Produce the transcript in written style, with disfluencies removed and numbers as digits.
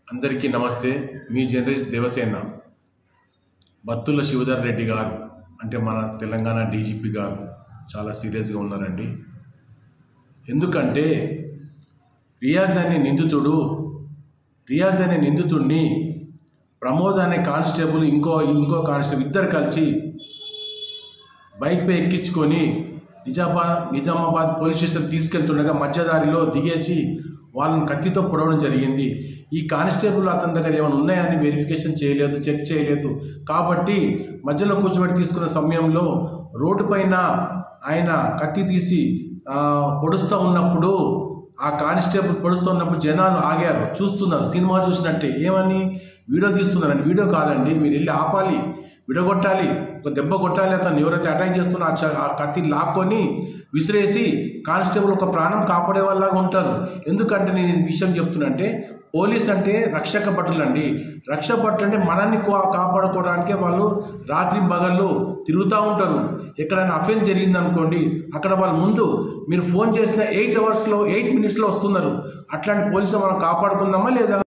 అందరికీ నమస్తే। మీ జర్నలిస్ట్ దేవసేన బత్తుల శివధర్ రెడ్డి గారు అంటే మన తెలంగాణ డీజీపీ గారు చాలా సీరియస్గా ఉన్నారండి। ఎందుకంటే రియాజ్ అనే నిందితుడిని ప్రమోద్ అనే కానిస్టేబుల్ ఇంకో కానిస్టేబుల్ ఇద్దరు కలిసి బైక్పై ఎక్కించుకొని నిజామాబాద్ పోలీస్ స్టేషన్ తీసుకెళ్తుండగా మధ్యదారిలో దిగేసి వాళ్ళని కత్తితో పొడవడం జరిగింది। ఈ కానిస్టేబుల్ అతని దగ్గర ఏమైనా ఉన్నాయని వెరిఫికేషన్ చేయలేదు, చెక్ చేయలేదు కాబట్టి మధ్యలో కూర్చోబెట్టి తీసుకున్న సమయంలో రోడ్డు పైన ఆయన కత్తి తీసి పొడుస్తూ ఉన్నప్పుడు ఆ కానిస్టేబుల్ పొడుస్తున్నప్పుడు జనాలు ఆగారు, చూస్తున్నారు, సినిమా చూసినట్టే। ఏమని వీడియో తీస్తున్నారండి? వీడియో కాదండి, మీరు వెళ్ళి ఆపాలి, విడగొట్టాలి, ఒక దెబ్బ కొట్టాలి। అతను ఎవరైతే అటాక్ చేస్తున్నా ఆ కత్తి లాక్కొని విసిరేసి కానిస్టేబుల్ ఒక ప్రాణం కాపాడే వాళ్ళలాగా ఉంటారు। ఎందుకంటే నేను ఈ విషయం చెప్తున్నంటే పోలీస్ అంటే రక్షక భటులు అండి। రక్షక భటులు అంటే మనల్ని కాపాడుకోవడానికే వాళ్ళు రాత్రి పగళ్ళు తిరుగుతూ ఉంటారు। ఎక్కడైనా అఫెన్స్ జరిగిందనుకోండి, అక్కడ వాళ్ళ ముందు మీరు ఫోన్ చేసిన 8 మినిట్స్లో వస్తున్నారు। అట్లాంటి పోలీసులు మనం కాపాడుకుందామా లేదా?